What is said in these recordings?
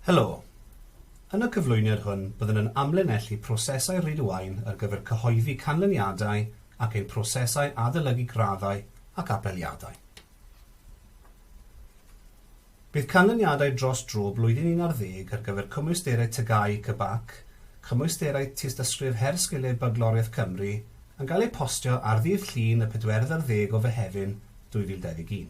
Helo. Yn y cyflwyniad hwn, byddwn yn amlinellu prosesau Rhydywaun ar gyfer cyhoeddi canlyniadau ac ein prosesau adolygu graddau ac apeliadau. Bydd canlyniadau dros blwyddyn 11 ar gyfer cymwysterau tygau cybac, cymwysterau tystysgrif her sgiliau Bagloriaeth Cymru yn cael eu postio ar ddydd Llun y 14 o Fehefin 2021.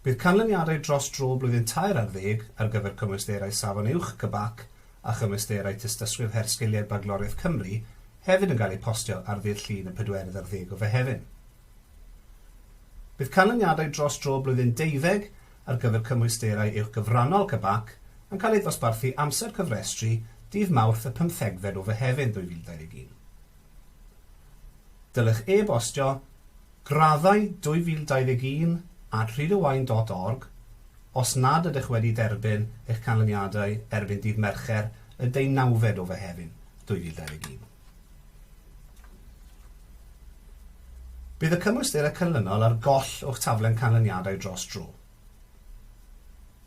Bydd canlyniadau dros blwyddyn 12 ar gyfer cymwysterau safon uwch cybac a chymwysterau tystysgrif her sgiliau Bagloriaeth Cymru hefyd yn cael eu postio ar ddydd Llun y 14 o Fehefin. Bydd canlyniadau dros blwyddyn 12 ar gyfer cymwysterau uwch gyfrannol cybac yn cael ei ddosbarthu amser cyfrestru dydd Mawrth y 15 o Fehefin 2021. Dylech e-bostio graddau 2021 at rhydywaun.org os nad ydych wedi derbyn eich canlyniadau erbyn dydd Mercher y 19 o Fehefin 2021. Bydd y cymwysterau canlynol ar goll o'ch taflen canlyniadau dros dro.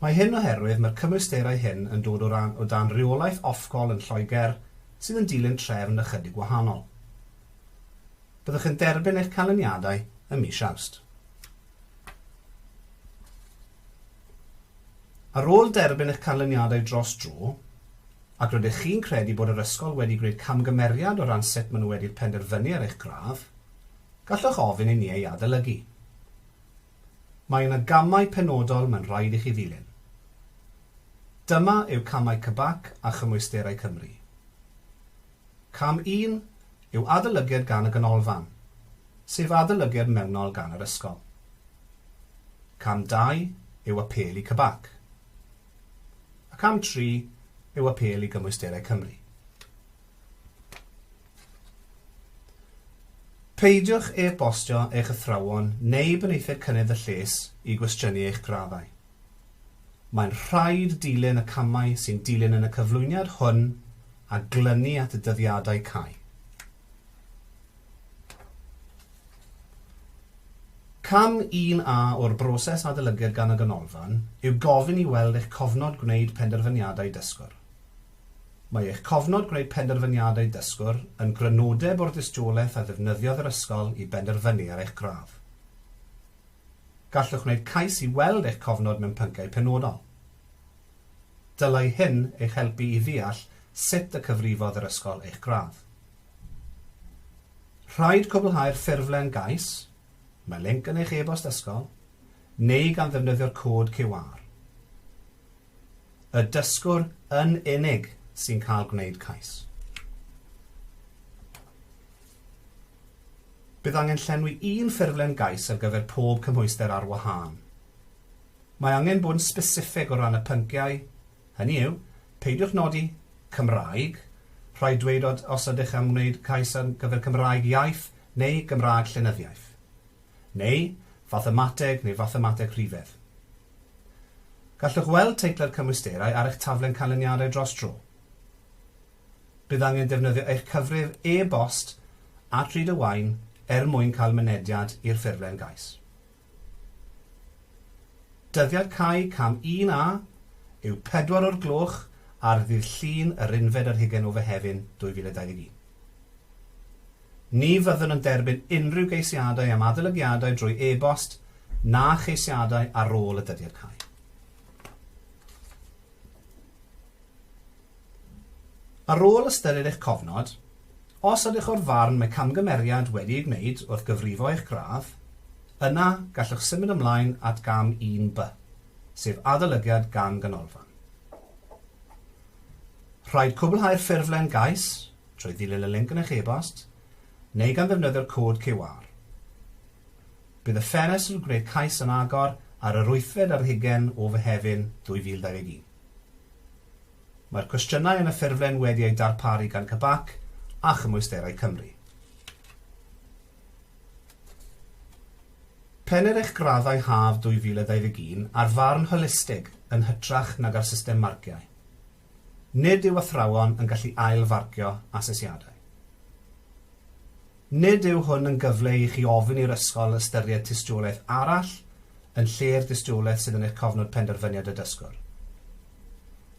Mae hyn oherwydd mae'r cymwysterau hyn yn dod o dan reolaeth offgol yn Lloegr sydd yn dilyn trefn ychydig wahanol. Byddwch yn derbyn eich canlyniadau ym mis Awst. Ar ôl derbyn eich canlyniadau dros dro, ac rydych chi'n credu bod yr ysgol wedi gwneud camgymeriad o ran sut maen nhw wedi penderfynu ar eich gradd, gallwch ofyn i ni ei adolygu. Mae yna gamau penodol mae'n rhaid i chi ddilyn. Dyma yw camau cybac a chymwysterau Cymru. Cam 1 yw adolygiad gan y ganolfan, sef adolygiad mewnol gan yr ysgol. Cam 2 yw apeli cybac. A cam 3 yw apel i gymwysterau Cymru. Peidiwch e-bostio eich athrawon neu beneithiad cynnydd y lles i gwestiynu eich graddau. Mae'n rhaid dilyn y camau sy'n dilyn yn y cyflwyniad hwn a glynu at y dyddiadau cael. Cam 1A o'r broses adolygiad gan y ganolfan yw gofyn i weld eich cofnod gwneud penderfyniadau dysgwr. Mae eich cofnod gwneud penderfyniadau dysgwr yn grynodeb o'r dystiolaeth a ddefnyddiodd yr ysgol i benderfynu ar eich gradd. Gallwch wneud cais i weld eich cofnod mewn pynciau penodol. Dylai hyn eich helpu i ddeall sut y cyfrifodd yr ysgol eich gradd. Rhaid cwblhau'r ffurflen gais, mae linc yn eich e-bost ysgol, neu gan ddefnyddio'r cod QR. Y dysgwr yn unig sy'n cael gwneud cais. Bydd angen llenwi un ffurflen gais ar gyfer pob cymhwyster ar wahân. Mae angen bod yn specifig o ran y pynciau, hynny yw, peidiwch nodi Cymraeg, rhaid dweud os ydych am wneud cais ar gyfer Cymraeg iaith neu Gymraeg llenyddiaeth, neu fathemateg neu fathemateg rhifedd. Gallwch weld teitlo'r cymwysterau ar eich taflen canlyniadau dros dro. Bydd angen defnyddio eich cyfrif e-bost at Rhydywaun mwyn cael mynediad i'r ffurflen gais. Dyddiad cael cam 1A yw 4 o'r gloch ar ddydd Llun yr 11 o Fehefin 2021. Ni fyddwn yn derbyn unrhyw geisiadau am adolygiadau drwy e-bost na cheisiadau ar ôl y dyddiad cael. Ar ôl ystyried eich cofnod, os ydych o'r farn mae camgymeriad wedi ei wneud wrth gyfrifo eich gradd, yna gallwch symud ymlaen at gam 1B, sef adolygiad gan ganolfan. Rhaid cwblhau'r ffurflen gais, trwy ddilyn y linc yn eich e-bost, neu gan ddefnyddio'r cod QR. Bydd y ffenestr yn gwneud cais yn agor ar yr 8 ar 20 o Fehefin 2021. Mae'r cwestiynau yn y ffurflen wedi ei darparu gan cybac a chymwysterau Cymru. Penir eich graddau haf 2021 ar farn holistig yn hytrach nag ar system marciau. Nid yw athrawon yn gallu ailfarcio asesiadau. Nid yw hwn yn gyfle i chi ofyn i'r ysgol ystyried tystiolaeth arall yn lle'r dystiolaeth sydd yn eich cofnod penderfyniad y dysgwr.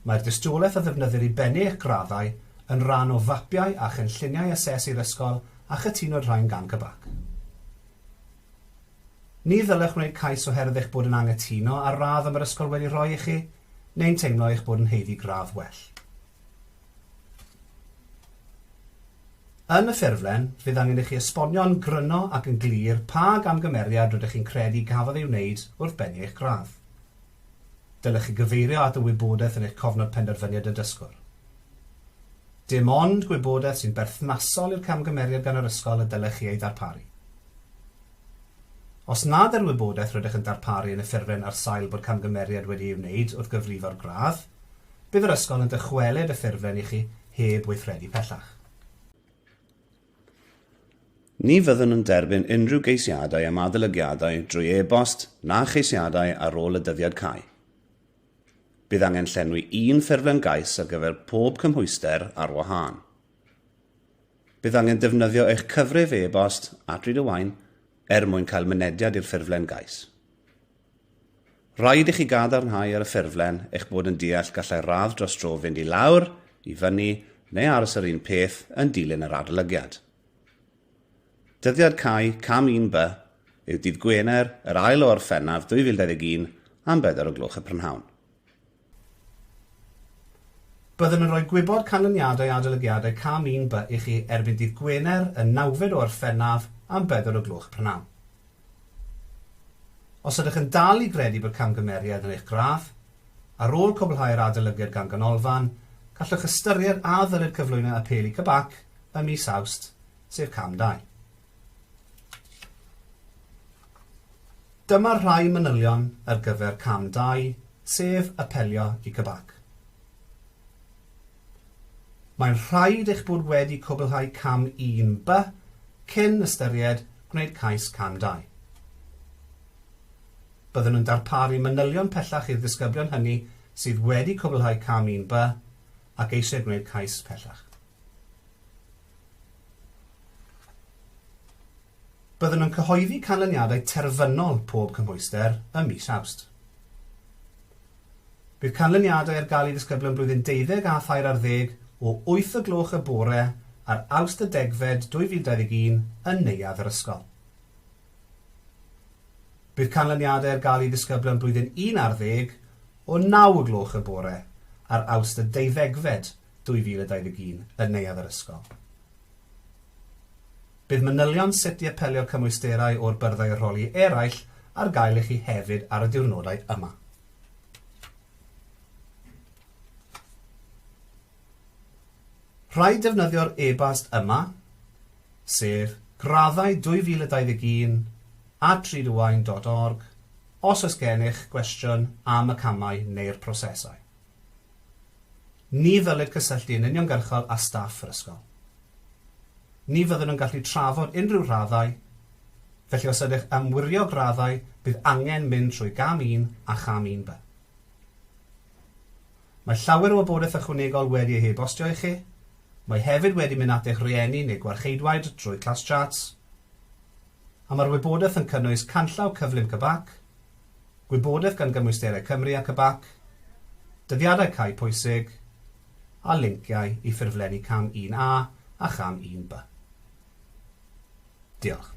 Mae'r dystiolaeth a ddefnyddir i bennu eich graddau yn rhan o fapiau a chynlluniau asesu'r ysgol a chytunod rhain gan gybac. Ni ddylech wneud cais oherwydd eich bod yn anghytuno ar radd am yr ysgol wedi rhoi i chi, neu'n teimlo eich bod yn heiddi gradd well. Yn y ffurflen, fydd angen i chi esbonio'n gryno ac yn glir pa gamgymeriad rydych chi'n credu gafodd ei wneud wrth bennu eich gradd. Dylech chi gyfeirio at y wybodaeth yn eich cofnod penderfyniad y dysgwr. Dim ond gwybodaeth sy'n berthnasol i'r camgymeriad gan yr ysgol y dylech chi ei ddarparu. Os nad yr wybodaeth rydych yn darparu yn y ffurflen ar sail bod camgymeriad wedi ei wneud wrth gyfrifo'r gradd, bydd yr ysgol yn dychwelyd y ffurflen i chi heb weithredu pellach. Ni fyddwn yn derbyn unrhyw geisiadau am adolygiadau drwy e-bost na cheisiadau ar ôl y dyddiad cae. Bydd angen llenwi un ffurflen gais ar gyfer pob cymhwyster ar wahân. Bydd angen defnyddio eich cyfrif e-bost at Rhydywaun mwyn cael mynediad i'r ffurflen gais. Rhaid i chi gadarnhau ar y ffurflen eich bod yn deall gallai radd dros dro fynd i lawr, i fyny neu aros yr un peth yn dilyn yr adolygiad. Dyddiad cae cam 1B yw dydd Gwener, yr ail o Orffennaf 2021 am 4:00 y prynhawn. Byddwn yn rhoi gwybod canlyniadau adolygiadau cam 1B i chi erbyn dydd Gwener y 9 o Orffennaf am 4:00 y prynhawn. Os ydych yn dal i gredu bod camgymeriad yn eich gradd, ar ôl cwblhau'r adolygiad gan ganolfan, gallwch ystyried a ddylid cyflwyno apeli cybac ym mis Awst, sef cam 2. Dyma rhai manylion ar gyfer cam 2, sef apelio i cybac. Mae'n rhaid eich bod wedi cwblhau cam 1B cyn ystyried gwneud cais cam 2. Byddwn yn darparu manylion pellach i'r ddisgyblion hynny sydd wedi cwblhau cam 1B ac eisiau gwneud cais pellach. Byddwn yn cyhoeddi canlyniadau terfynol pob cymhwyster ym mis Awst. Bydd canlyniadau ar gael i ddisgyblion blwyddyn 12 a 13 o 8:00 y bore ar Awst y 10 2021 yn neuadd yr ysgol. Bydd canlyniadau ar gael i ddisgyblion blwyddyn 11 o 9:00 y bore ar Awst y 12 2021 yn neuadd yr ysgol. Bydd manylion sut i apelio cymwysterau o'r byrddau arholi eraill ar gael i chi hefyd ar y diwrnodau yma. Rhaid defnyddio'r e-bost yma, sef graddau 2021 @rhydywaun.org os oes gennych gwestiwn am y camau neu'r prosesau. Ni ddylid cysylltu yn uniongyrchol â staff yr ysgol. Ni fyddwn yn gallu trafod unrhyw raddau, felly os ydych ymwirio graddau, bydd angen mynd trwy gam 1 a cham 1B. Mae llawer o wybodaeth ychwanegol wedi ei hebostio i chi. Mae hefyd wedi mynd at eich rhieni neu gwarcheidwaid drwy class chats. A mae'r wybodaeth yn cynnwys canllaw cyflym cybac, gwybodaeth gan gymwysterau Cymru a cybac, dyddiadau cae pwysig, a linciau i ffurflenni cam 1A a cham 1B. Diolch.